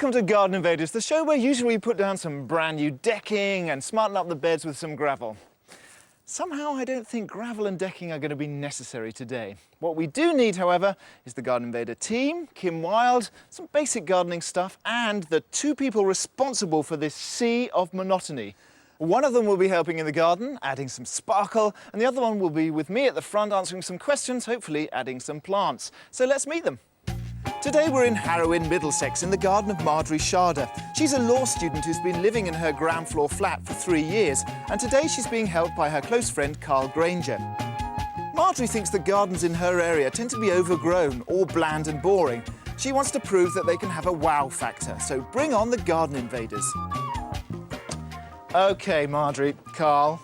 Welcome to Garden Invaders, the show where usually we put down some brand new decking and smarten up the beds with some gravel. Somehow I don't think gravel and decking are going to be necessary today. What we do need, however, is the Garden Invader team, Kim Wilde, some basic gardening stuff, and the two people responsible for this sea of monotony. One of them will be helping in the garden, adding some sparkle, and the other one will be with me at the front answering some questions, hopefully adding some plants. So let's meet them. Today we're in Harrow in Middlesex in the garden of Marjorie Sharder. She's a law student who's been living in her ground floor flat for 3 years, and today she's being helped by her close friend Carl Granger. Marjorie thinks the gardens in her area tend to be overgrown or bland and boring. She wants to prove that they can have a wow factor, so bring on the Garden Invaders. OK, Marjorie, Carl,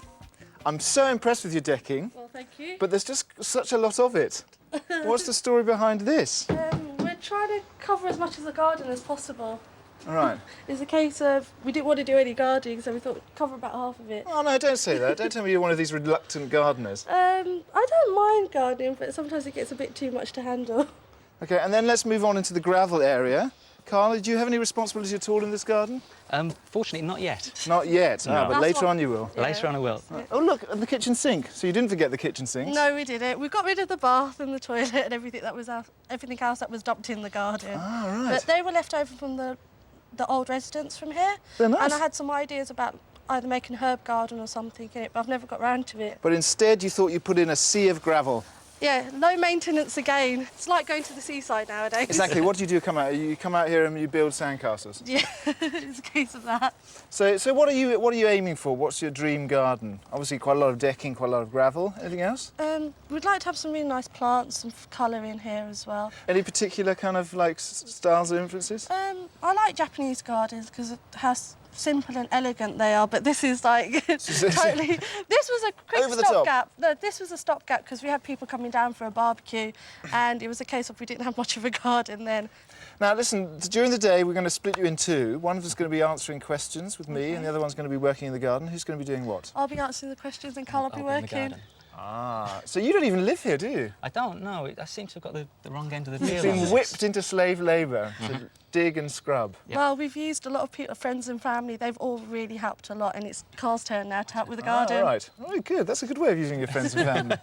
I'm so impressed with your decking. Well, thank you. But there's just such a lot of it. What's the story behind this? We're trying to cover as much of the garden as possible. All right. It's a case of we didn't want to do any gardening, so we thought we'd cover about half of it. Oh, no, don't say that. Don't tell me you're one of these reluctant gardeners. I don't mind gardening, but sometimes it gets a bit too much to handle. OK, and then let's move on into the gravel area. Carl, do you have any responsibility at all in this garden? Fortunately, not yet. Not yet, No. but later on you will. Yeah. Later on I will. Oh, look, at the kitchen sink. So you didn't forget the kitchen sinks? No, we didn't. We got rid of the bath and the toilet and everything else that was dumped in the garden. Ah, right. But they were left over from the old residents from here. They're nice. And I had some ideas about either making a herb garden or something in it, but I've never got round to it. But instead you thought you'd put in a sea of gravel. Yeah, low maintenance again. It's like going to the seaside nowadays. Exactly. What do you do come out? You come out here and you build sandcastles? Yeah, it's a case of that. So what are you aiming for? What's your dream garden? Obviously quite a lot of decking, quite a lot of gravel. Anything else? We'd like to have some really nice plants and colour in here as well. Any particular kind of like styles or influences? I like Japanese gardens because of how simple and elegant they are, but this is like totally... This was a quick Over the top. stopgap. No, this was a stopgap because we had people coming down for a barbecue and it was a case of we didn't have much of a garden then. Now, listen, during the day, we're going to split you in two. One of us is going to be answering questions with me, and the other one's going to be working in the garden. Who's going to be doing what? I'll be answering the questions and Carl will be I'll be in the working. garden. Ah, so you don't even live here, do you? I don't know. I seem to have got the wrong end of the deal. You've been whipped into slave labour to dig and scrub. Yep. Well, we've used a lot of people, friends and family. They've all really helped a lot, and it's Carl's turn now to help with the garden. Ah, right. Oh, good. That's a good way of using your friends and family.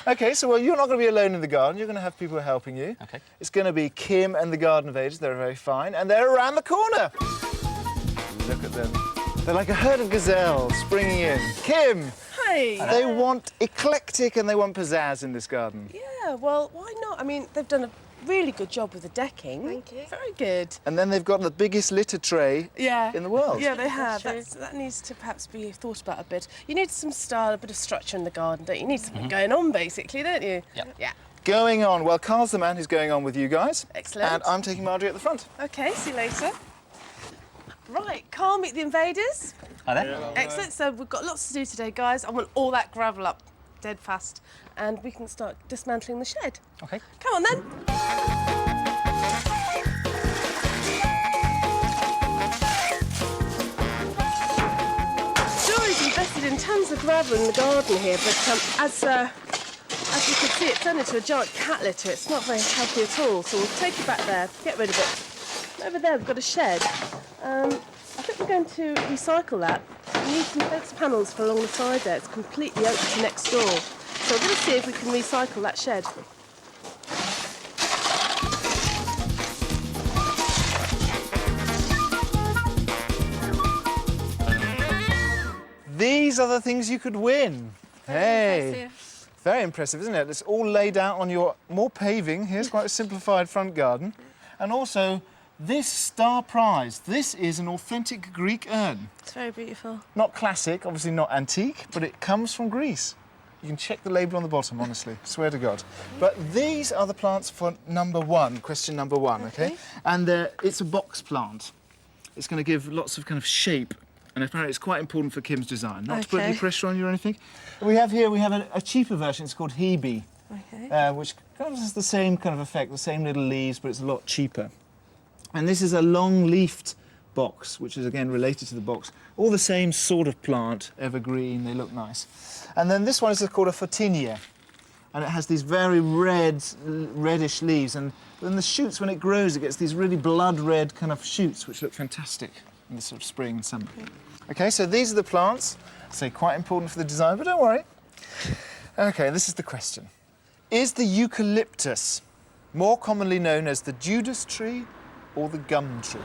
OK, so well, you're not going to be alone in the garden. You're going to have people helping you. OK. It's going to be Kim and the Garden Invaders. They're very fine, and they're around the corner. Look at them. They're like a herd of gazelles springing in. Kim! Hi. They want eclectic and they want pizzazz in this garden. Yeah, well, why not? I mean, they've done a really good job with the decking. Thank you. Very good. And then they've got the biggest litter tray in the world. Yeah, they have. That's That needs to perhaps be thought about a bit. You need some style, a bit of structure in the garden, don't you? You need something going on, basically, don't you? Yep. Yeah. Going on. Well, Carl's the man who's going on with you guys. Excellent. And I'm taking Marjorie at the front. OK, see you later. Right, Carl, meet the invaders. Hi there. Excellent. So we've got lots to do today, guys. I want all that gravel up dead fast, and we can start dismantling the shed. OK. Come on, then. Joy's invested in tons of gravel in the garden here, but as you can see, it's turned into a giant cat litter. It's not very healthy at all, so we'll take it back there, get rid of it. Over there, we've got a shed. I think we're going to recycle that. We need some fence panels for along the side there. It's completely open to next door. So we're going to see if we can recycle that shed. These are the things you could win. Hey. Impressive. Very impressive, isn't it? It's all laid out on your more paving. Here's quite a simplified front garden. And also, this star prize. This is an authentic Greek urn. It's very beautiful. Not classic, obviously not antique, but it comes from Greece. You can check the label on the bottom, honestly, swear to God. But these are the plants for number one, question number one, OK? And it's a box plant. It's going to give lots of kind of shape, and apparently it's quite important for Kim's design. Not to put any pressure on you or anything. We have a cheaper version, it's called Hebe, which kind of has the same kind of effect, the same little leaves, but it's a lot cheaper. And this is a long-leafed box, which is, again, related to the box. All the same sort of plant, evergreen, they look nice. And then this one is called a Photinia. and it has these very reddish leaves, and then the shoots, when it grows, it gets these really blood red kind of shoots, which look fantastic in the sort of spring and summer. Okay, so these are the plants. Say quite important for the design, but don't worry. Okay, this is the question. Is the eucalyptus more commonly known as the Judas tree or the gum tree?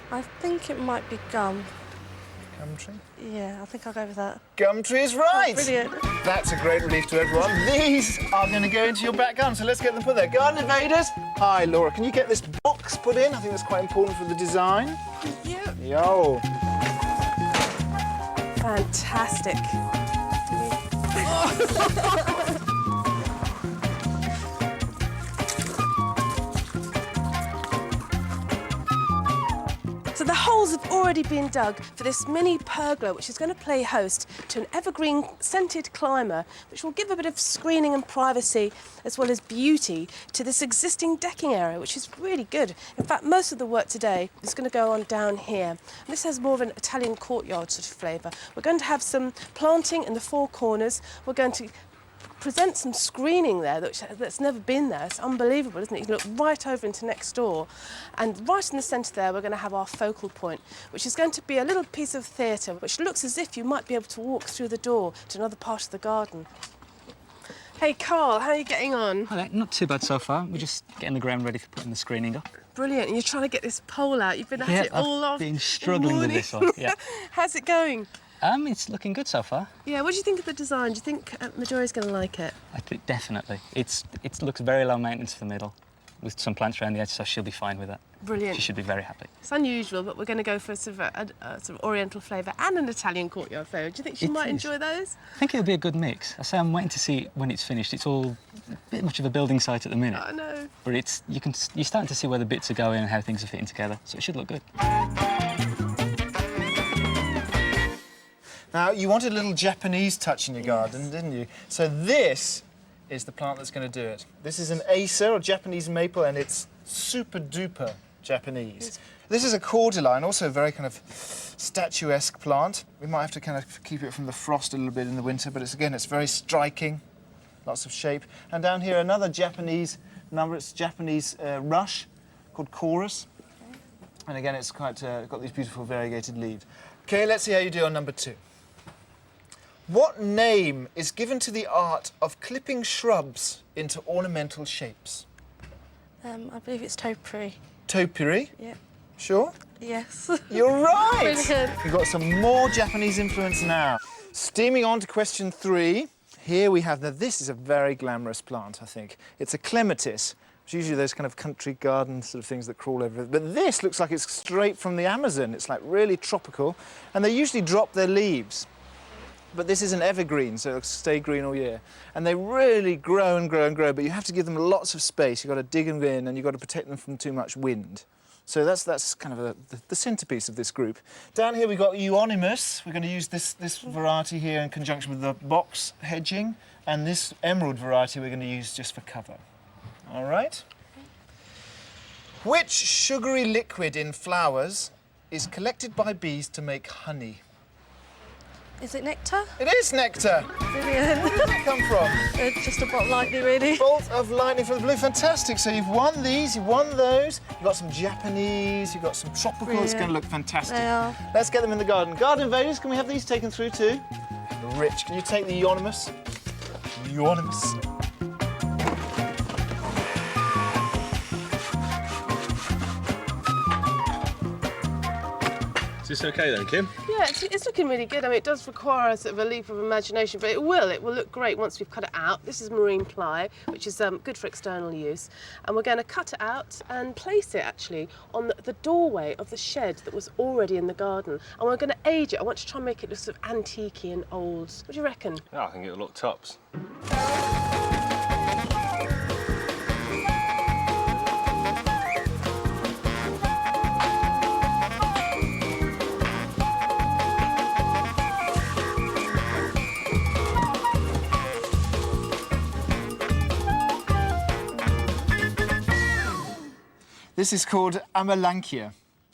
I think it might be gum. Gum tree? Yeah, I think I'll go with that. Gum tree is right! Oh, brilliant. That's a great relief to everyone. These are going to go into your back garden, so let's get them put there. Garden Invaders! Hi, Laura. Can you get this box put in? I think that's quite important for the design. Yeah. Yo! Fantastic. So the holes have already been dug for this mini pergola, which is going to play host to an evergreen scented climber, which will give a bit of screening and privacy as well as beauty to this existing decking area, which is really good. In fact, most of the work today is going to go on down here. And this has more of an Italian courtyard sort of flavour. We're going to have some planting in the four corners. We're going to present some screening there that's never been there. It's unbelievable, isn't it? You can look right over into next door. And right in the centre there, we're going to have our focal point, which is going to be a little piece of theatre, which looks as if you might be able to walk through the door to another part of the garden. Hey, Carl, how are you getting on? Hi there. Not too bad so far. We're just getting the ground ready for putting the screening up. Brilliant. And you're trying to get this pole out. You've been at it all I've off. been struggling with this one. Yeah. How's it going? It's looking good so far. Yeah, what do you think of the design? Do you think Majori's going to like it? I think definitely. It looks very low maintenance for the middle, with some plants around the edge, so she'll be fine with that. Brilliant. She should be very happy. It's unusual, but we're going to go for sort of a sort of Oriental flavour and an Italian courtyard flavour. Do you think she might enjoy those? I think it'll be a good mix. I say I'm waiting to see when it's finished. It's all a bit much of a building site at the minute. I know. But you're starting to see where the bits are going and how things are fitting together, so it should look good. Now, you wanted a little Japanese touch in your garden, didn't you? So this is the plant that's going to do it. This is an Acer, or Japanese maple, and it's super duper Japanese. This is a cordyline, also a very kind of statuesque plant. We might have to kind of keep it from the frost a little bit in the winter, but it's very striking, lots of shape. And down here, another Japanese rush called chorus. And again, it's quite got these beautiful variegated leaves. Okay, let's see how you do on number 2. What name is given to the art of clipping shrubs into ornamental shapes? I believe it's topiary. Topiary? Yeah. Sure? Yes. You're right! Brilliant. We've got some more Japanese influence now. Steaming on to question 3. Here we have, now this is a very glamorous plant, I think. It's a clematis. It's usually those kind of country garden sort of things that crawl over it. But this looks like it's straight from the Amazon. It's like really tropical. And they usually drop their leaves. But this is an evergreen, so it'll stay green all year. And they really grow and grow and grow, but you have to give them lots of space. You've got to dig them in, and you've got to protect them from too much wind. So that's kind of the centrepiece of this group. Down here we've got euonymus. We're going to use this variety here in conjunction with the box hedging, and this emerald variety we're going to use just for cover. All right? Which sugary liquid in flowers is collected by bees to make honey? Is it nectar? It is nectar. Brilliant. Where did it come from? Just a bolt lightning, really. Bolt of lightning from the blue. Fantastic. So you've won these, you've won those. You've got some Japanese, you've got some tropical. Brilliant. It's going to look fantastic. They are. Let's get them in the garden. Garden Invaders, can we have these taken through too? Rich, can you take the euonymus? Euonymus. Is this okay then, Kim? Yeah, it's looking really good. I mean, it does require a sort of a leap of imagination, but it will look great once we've cut it out. This is marine ply, which is good for external use. And we're going to cut it out and place it, actually, on the doorway of the shed that was already in the garden. And we're going to age it. I want to try and make it look sort of antique-y and old. What do you reckon? Oh, I think it'll look tops. This is called Amelanchier.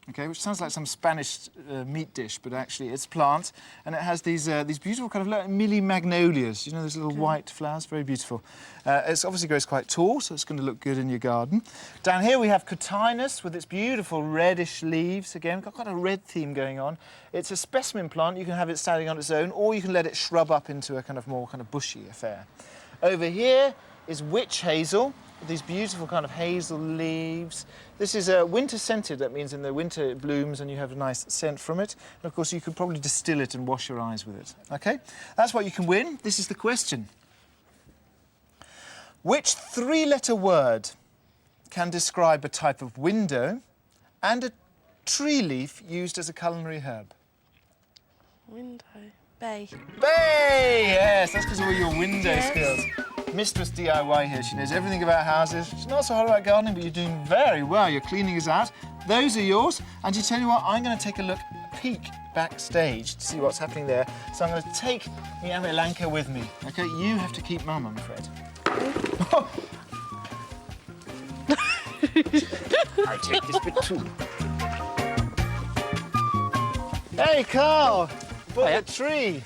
okay, which sounds like some Spanish meat dish, but actually it's plant, and it has these beautiful kind of like mini magnolias. You know, those little white flowers, very beautiful. It obviously grows quite tall, so it's going to look good in your garden. Down here we have cotinus with its beautiful reddish leaves. Again, we've got quite a red theme going on. It's a specimen plant. You can have it standing on its own, or you can let it shrub up into a kind of more kind of bushy affair. Over here is witch hazel, with these beautiful kind of hazel leaves. This is winter scented. That means in the winter it blooms and you have a nice scent from it. And of course you could probably distill it and wash your eyes with it. Okay, that's what you can win. This is the question. Which three-letter word can describe a type of window and a tree leaf used as a culinary herb? Window. Bay. Bay! Yes, that's because of all your window skills. Mistress DIY here. She knows everything about houses. She's not so hot about gardening, but you're doing very well. Your cleaning is out. Those are yours. And you tell you what, I'm going to take a peek backstage to see what's happening there. So I'm going to take the Amelanka with me. Okay, you have to keep Mum, I'm afraid. I take this bit too. Hey, Carl! Bought a tree.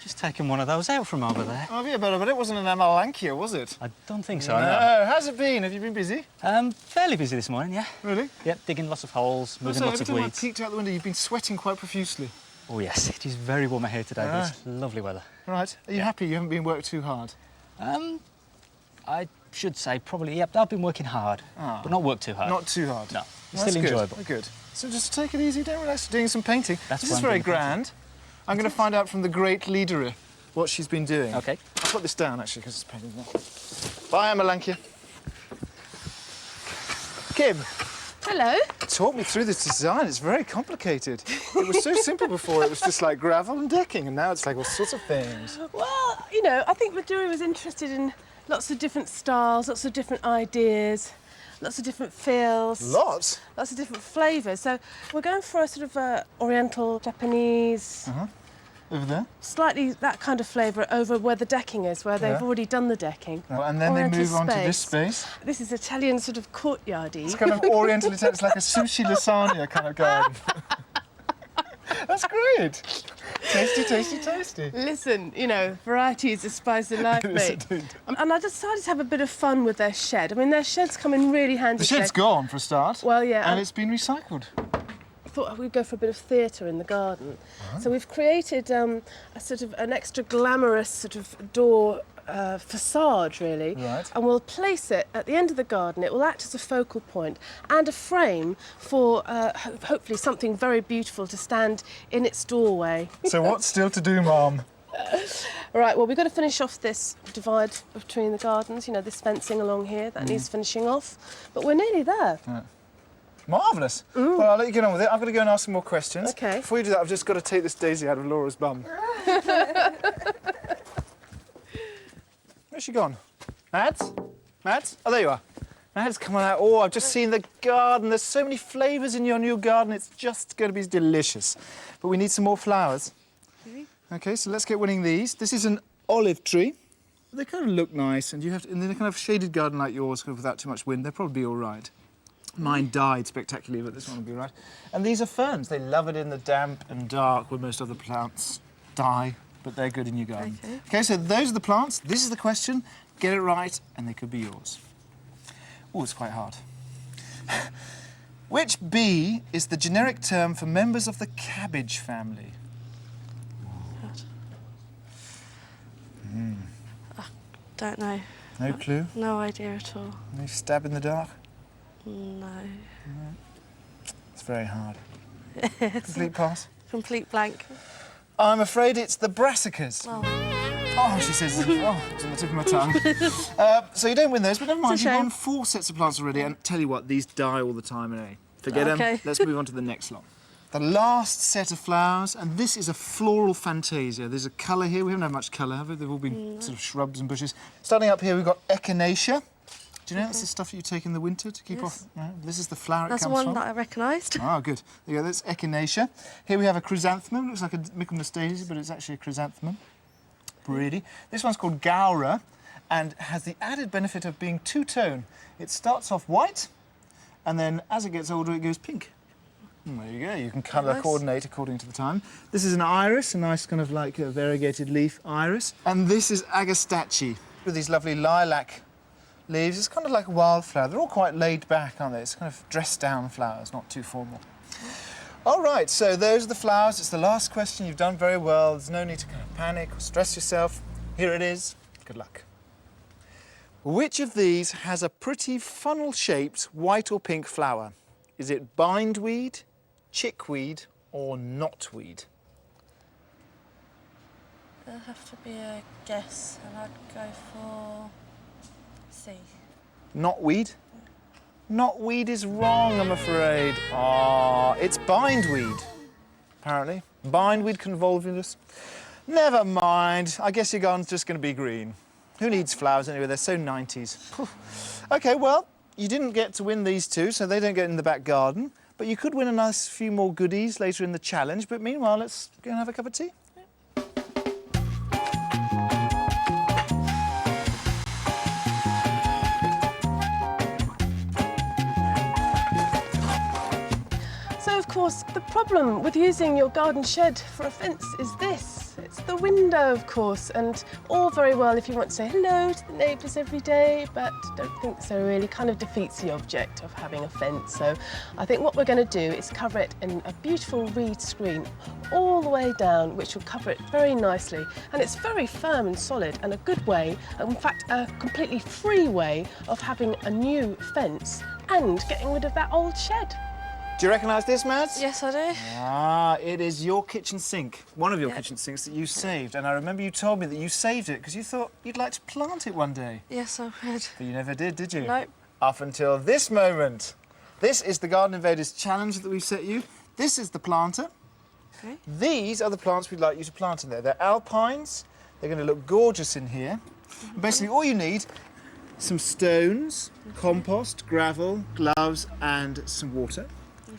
Just taking one of those out from over there. Oh, yeah, but it wasn't an Amelanka, was it? I don't think so, No. no. How's it been? Have you been busy? Fairly busy this morning, yeah. Really? Yep, digging lots of holes, moving Also, lots every of time weeds. I peeked out the window, you've been sweating quite profusely. Oh, yes, it is very warm out here today, but it's lovely weather. Right. Are you happy you haven't been worked too hard? I should say probably, yep, I've been working hard, but not worked too hard. Not too hard? No, Well, still that's enjoyable. Good. Good. So just take it easy, don't relax, doing some painting. That's this why is I'm very doing the painting. grand. I'm going to find out from the great leader what she's been doing. OK. I'll put this down, actually, because it's painting now. Bye, Amelanka. Kim, Hello. talk me through this design. It's very complicated. It was so simple before. It was just like gravel and decking, and now it's like all sorts of things. Well, you know, I think Maduri was interested in lots of different styles, lots of different ideas, lots of different feels. Lots? Lots of different flavours. So we're going for a sort of Oriental, Japanese, Over there? slightly that kind of flavour over where the decking is, where they've already done the decking. Well, and then Oriental they move on to this space. This is Italian sort of courtyardy. It's kind of Oriental Italian. It's like a sushi lasagna kind of garden. That's great. Tasty, tasty, tasty. Listen, you know, variety is the spice of life, Yes, mate. indeed. And I decided to have a bit of fun with their shed. I mean, their sheds come in really handy. The shed's gone for a start. Well, yeah. And it's been recycled. I thought we'd go for a bit of theatre in the garden. So we've created a sort of an extra glamorous sort of door facade, really. Right. And we'll place it at the end of the garden. It will act as a focal point and a frame for hopefully something very beautiful to stand in its doorway. So what's still to do, Mum? Right, well, we've got to finish off this divide between the gardens, you know, this fencing along here, that needs finishing off. But we're nearly there. Marvellous. Well, I'll let you get on with it. I've got to go and ask some more questions. OK. Before you do that, I've just got to take this daisy out of Laura's bum. Where's she gone? Mads? Mads? Oh, there you are. Mads, come on out. Oh, I've just seen the garden. There's so many flavours in your new garden. It's just going to be delicious. But we need some more flowers. OK, so let's get winning these. This is an olive tree. They kind of look nice, and you have to, in a kind of shaded garden like yours, kind of without too much wind, they'll probably be all right. Mine died spectacularly, but this one will be right. And these are ferns. They love it in the damp and dark where most other plants die, but they're good in your garden. OK, so those are the plants. This is the question. Get it right, and they could be yours. Oh, it's quite hard. Which bee is the generic term for members of the cabbage family? Don't know. No clue? No idea at all. No stab in the dark? No. It's very hard. Complete pass? Complete blank. I'm afraid it's the brassicas. Oh. Oh, she says, oh, it's on the tip of my tongue. So you don't win those, but never mind. It's a You've shame. won 4 sets of plants already, and tell you what, these die all the time, and forget them. Okay. Let's move on to the next lot. The last set of flowers, and this is a floral fantasia. There's a colour here. We haven't had much colour, have we? They've all been sort of shrubs and bushes. Starting up here, we've got echinacea. Do you know that's the stuff that you take in the winter to keep off? No, this is the flower That's it the comes one from. that I recognised. Ah, good. There you go, that's echinacea. Here we have a chrysanthemum. Looks like a Michaelmas daisy, but it's actually a chrysanthemum. Pretty. This one's called gaura and has the added benefit of being two-tone. It starts off white, and then as it gets older, it goes pink. There you go, you can colour Nice. coordinate according to the time. This is an iris, a nice kind of like a variegated leaf iris. And this is agastache, with these lovely lilac leaves. It's kind of like a wildflower. They're all quite laid back, aren't they? It's kind of dressed down flowers, not too formal. All right, so those are the flowers. It's the last question. You've done very well. There's no need to kind of panic or stress yourself. Here it is. Good luck. Which of these has a pretty funnel-shaped white or pink flower? Is it bindweed, chickweed, or knotweed? It'll have to be a guess, and I'd go for C. Knotweed? Knotweed is wrong, I'm afraid. Ah, it's bindweed, apparently. Bindweed convolvulus. Never mind. I guess your garden's just going to be green. Who needs flowers anyway? They're so 90s. OK, well, you didn't get to win these two, so they don't get in the back garden. But you could win a nice few more goodies later in the challenge. But meanwhile, let's go and have a cup of tea. So, of course, the problem with using your garden shed for a fence is this. It's the window, of course, and all very well if you want to say hello to the neighbours every day, but don't think so really. Kind of defeats the object of having a fence. So I think what we're going to do is cover it in a beautiful reed screen all the way down, which will cover it very nicely. And it's very firm and solid and a good way, in fact, a completely free way of having a new fence and getting rid of that old shed. Do you recognise this, Mads? Yes, I do. Ah, it is your kitchen sink, one of your kitchen sinks that you saved. And I remember you told me that you saved it because you thought you'd like to plant it one day. Yes, I would. But you never did you? Nope. Up until this moment. This is the Garden Invaders challenge that we've set you. This is the planter. Okay. These are the plants we'd like you to plant in there. They're alpines. They're going to look gorgeous in here. Basically, all you need, some stones, compost, gravel, gloves, and some water.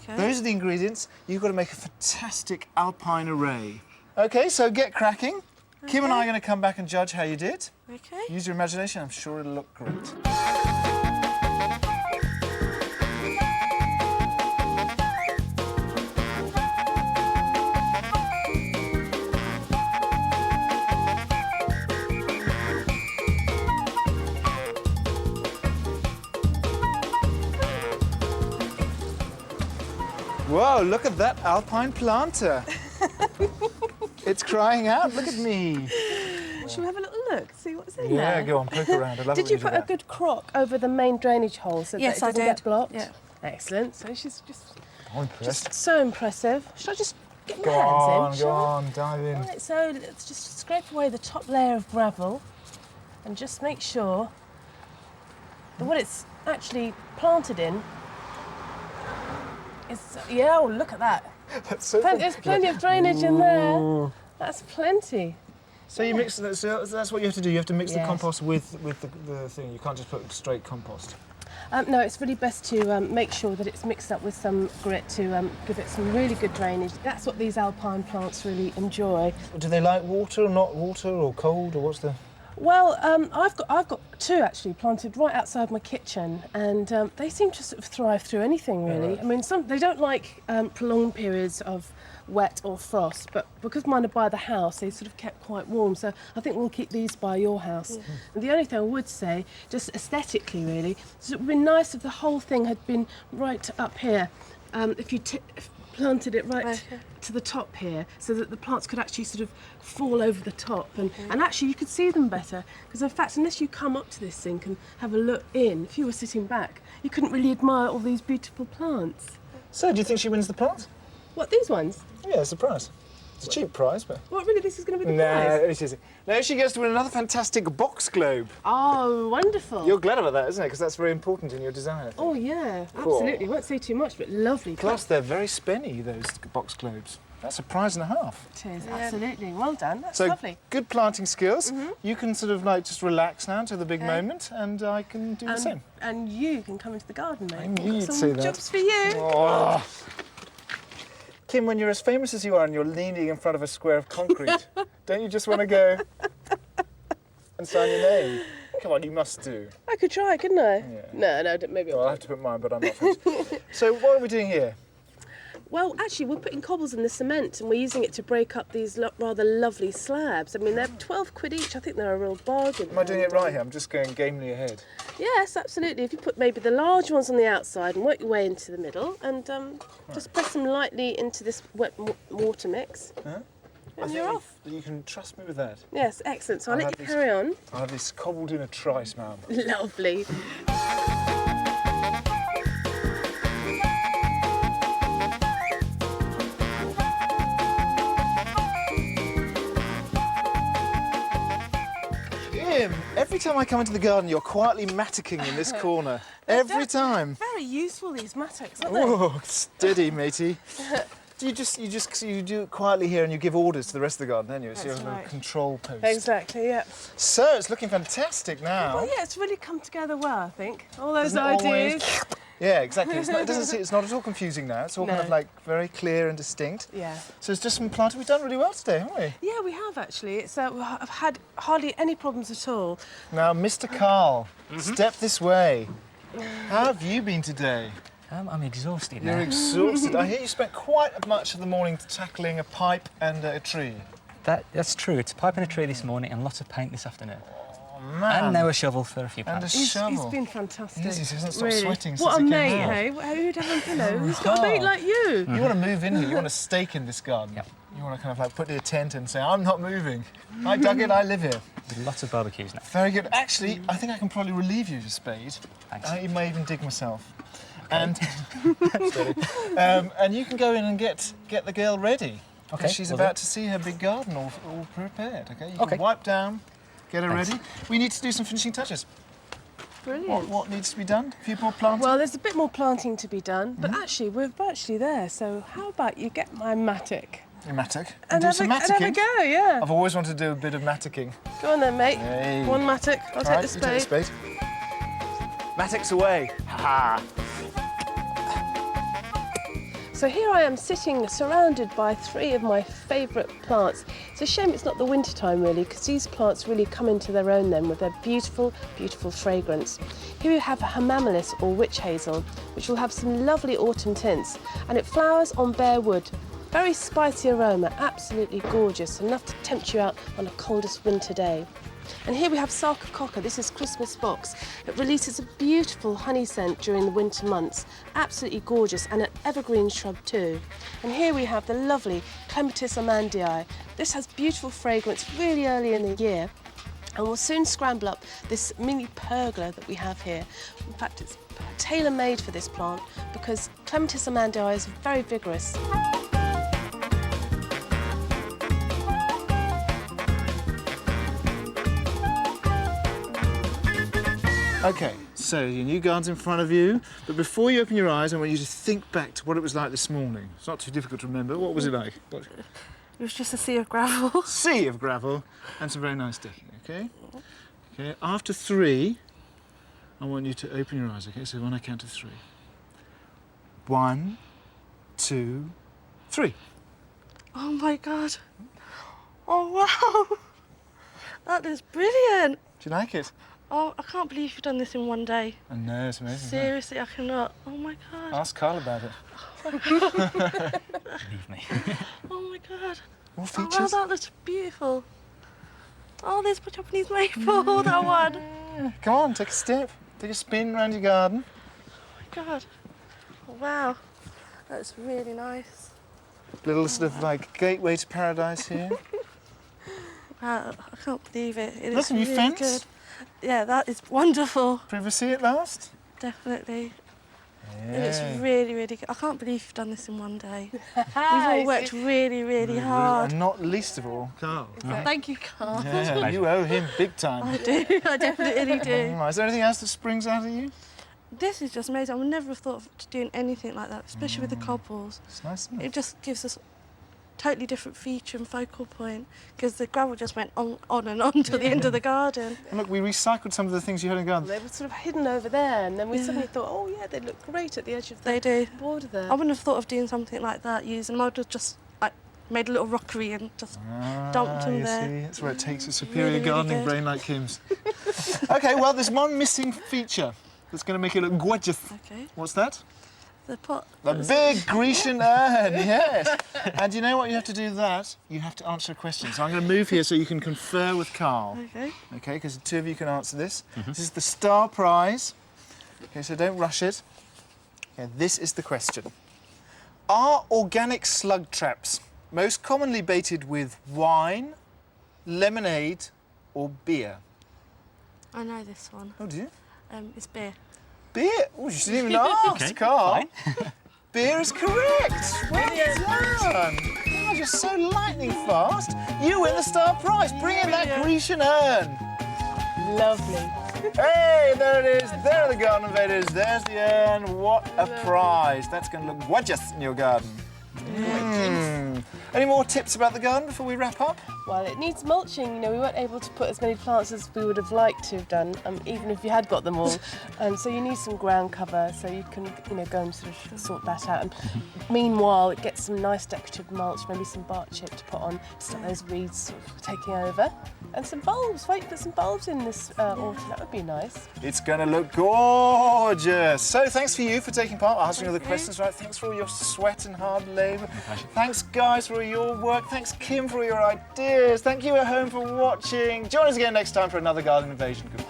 Okay. Those are the ingredients. You've got to make a fantastic alpine array. OK, so get cracking. Kim and I are going to come back and judge how you did. Okay. Use your imagination. I'm sure it'll look great. Whoa, look at that alpine planter. It's crying out. Look at me. Shall we have a little look, see what's in Yeah, there? go on, poke around. I love it Did when you do put a that. good crock over the main drainage hole so Yes, that it I doesn't did. get blocked? Yeah. Excellent. So she's just I'm impressed. so impressive. Should I just get my Go hands on, in? go shall I? on, dive in. Right, so let's just scrape away the top layer of gravel and just make sure that what it's actually planted in is... Yeah, oh, look at that. That's so There's plenty of drainage in there. That's plenty. So you mix. So that's what you have to do. You have to mix the Yes. compost with the thing. You can't just put straight compost. No, it's really best to make sure that it's mixed up with some grit to give it some really good drainage. That's what these alpine plants really enjoy. Do they like water or not water or cold or what's the? Well, I've got two actually planted right outside my kitchen, and they seem to sort of thrive through anything really. Right. I mean, they don't like prolonged periods of wet or frost, but because mine are by the house, they sort of kept quite warm. So I think we'll keep these by your house. Yeah. And the only thing I would say, just aesthetically really, is it would be nice if the whole thing had been right up here. If you planted it right to the top here, so that the plants could actually sort of fall over the top, and actually you could see them better, because in fact unless you come up to this sink and have a look in, if you were sitting back, you couldn't really admire all these beautiful plants. So do you think she wins the plant? What, these ones? Yeah, it's a prize. It's a cheap prize, but. What, really, this is going to be the No, prize? it isn't. No, she gets to win another fantastic box globe. Oh, wonderful. You're glad about that, isn't it? Because that's very important in your design. I think. Oh yeah, Cool. absolutely. I won't say too much, but lovely. Plus, they're very spenny, those box globes. That's a prize and a half. It is, Yeah. absolutely. Well done, that's So, lovely. good planting skills. You can sort of like just relax now until the big moment, and I can do the same. And you can come into the garden, mate. I knew We've you'd got say some that. jobs for you. Oh. Kim, when you're as famous as you are and you're leaning in front of a square of concrete, don't you just want to go and sign your name? Come on, you must do. I could try, couldn't I? Yeah. No, maybe Well, I'll I'll have to put mine, but I'm not famous. So what are we doing here? Well, actually, we're putting cobbles in the cement and we're using it to break up these rather lovely slabs. I mean, they're 12 quid each. I think they're a real bargain. Am I doing it right here? I'm just going gamely ahead. Yes, absolutely. If you put maybe the large ones on the outside and work your way into the middle and just press them lightly into this wet mortar mix. And you're off. You can trust me with that. Yes, excellent. So I'll let you have carry on. I'll have this cobbled in a trice, ma'am. Lovely. Jim, every time I come into the garden, you're quietly mattocking in this corner. Every time. Very useful, these mattocks, aren't they? Oh, steady, matey. You do it quietly here and you give orders to the rest of the garden, don't you? It's your little control post. Exactly, yeah. So, it's looking fantastic now. Well, yeah, it's really come together well, I think. All those Doesn't it ideas. always- Yeah, exactly. It's not at all confusing now. It's all kind of like very clear and distinct. Yeah. So it's just some planting. We've done really well today, haven't we? Yeah, we have actually. It's I've had hardly any problems at all. Now, Mr. Carl, step this way. How have you been today? I'm exhausted You're now. exhausted. I hear you spent quite much of the morning tackling a pipe and a tree. That's true. It's a pipe and a tree this morning and lots of paint this afternoon. Oh, man. And now a shovel for a few And a plants. He's shovel. been fantastic. He hasn't stopped really. sweating since What a he came mate, out. hey? Who'd have you know? Who's got a mate like you? You want to move in here. You want to stake in this garden. Yep. You want to kind of like put your tent and say, I'm not moving. I dug it, I live here. With lots of barbecues now. Very good. Actually, I think I can probably relieve you of your spade. Thanks. I may even dig myself. And and you can go in and get the girl ready. Okay, Because she's will do. about to see her big garden all prepared. Okay. You Okay. can wipe down, get her Thanks. ready. We need to do some finishing touches. Brilliant. What needs to be done? A few more planting. Well, there's a bit more planting to be done, but actually, we're virtually there. So how about you get my mattock? Your mattock. And do have, some and have a mattocking. go, yeah. I've always wanted to do a bit of mattocking. Go on then, mate. Hey. One mattock. I'll All take right, the you spade. take the spade. Mattocks away. Ha! So here I am sitting surrounded by three of my favourite plants. It's a shame it's not the winter time really, because these plants really come into their own then with their beautiful, beautiful fragrance. Here we have Hamamelis or witch hazel, which will have some lovely autumn tints, and it flowers on bare wood. Very spicy aroma, absolutely gorgeous, enough to tempt you out on a coldest winter day. And here we have Sarcococca. This is Christmas box. It releases a beautiful honey scent during the winter months. Absolutely gorgeous, and an evergreen shrub too. And here we have the lovely Clematis amandii. This has beautiful fragrance really early in the year. And we'll soon scramble up this mini pergola that we have here. In fact, it's tailor-made for this plant because Clematis amandii is very vigorous. Okay, so your new garden's in front of you, but before you open your eyes, I want you to think back to what it was like this morning. It's not too difficult to remember. What was it like? It was just a sea of gravel. Sea of gravel and some very nice decking, okay? Okay, after 3, I want you to open your eyes, okay? So when I count to 3. 1, 2, 3. Oh my God. Oh wow. That is brilliant. Do you like it? Oh, I can't believe you've done this in one day. I know, it's amazing. isn't it? Seriously, I cannot. Oh my God. Ask Carl about it. Believe me. Oh my God. More Oh wow, features? that looks beautiful. Oh, there's my Japanese maple, that one. Oh Yeah. Come on, take a step. Take a spin around your garden. my God. Oh, wow. That's really nice. Little sort of like gateway to paradise here. Wow, I can't believe it. It Look, is a new really fence. good. Yeah, that is wonderful. Privacy at last. Definitely. Yeah. It is really, really good. I can't believe you've done this in one day. We've all worked really, really hard. And not least of all, Carl. Thank you, Carl. Yeah, you owe him big time. I do. I definitely do. Right, is there anything else that springs out of you? This is just amazing. I would never have thought of doing anything like that, especially with the cobbles. It's nice, isn't it? It just gives us a totally different feature and focal point because the gravel just went on and on to the end of the garden. And look, we recycled some of the things you had in the garden. They were sort of hidden over there, and then we suddenly thought, oh yeah, they look great at the edge of the They do. border there. I wouldn't have thought of doing something like that using them. I would have just like made a little rockery and just dumped them you there. see, that's where it takes a superior Really, really gardening good. brain like Kim's. Okay, well, there's one missing feature that's going to make it look gorgeous. Okay. What's that? The pot. The big Grecian urn, yes. And you know what you have to do with that? You have to answer a question. So I'm going to move here so you can confer with Carl. Okay. Okay, because the two of you can answer this. This is the star prize. Okay, so don't rush it. Okay, this is the question. Are organic slug traps most commonly baited with wine, lemonade, or beer? I know this one. Oh, do you? It's beer. Beer? Oh, you didn't even ask, Okay, Carl. fine. Beer is correct. Well done. Oh, you're so lightning fast. You win the star prize. Bring in that Grecian urn. Lovely. Hey, there it is. There are the garden invaders. There's the urn. What a prize. That's going to look gorgeous in your garden. Any more tips about the garden before we wrap up? Well, it needs mulching. You know, we weren't able to put as many plants as we would have liked to have done, even if you had got them all. And so you need some ground cover, so you can, go and sort of sort that out. And meanwhile, get some nice decorative mulch, maybe some bark chip to put on to stop those weeds sort of taking over. And some bulbs. Wait, put some bulbs in this autumn. That would be nice. It's going to look gorgeous. So thanks for you for taking part, answering all the questions. Right. Thanks for all your sweat and hard labour. Thanks, guys, for all your work. Thanks, Kim, for all your ideas. Thank you at home for watching. Join us again next time for another garden invasion. Goodbye.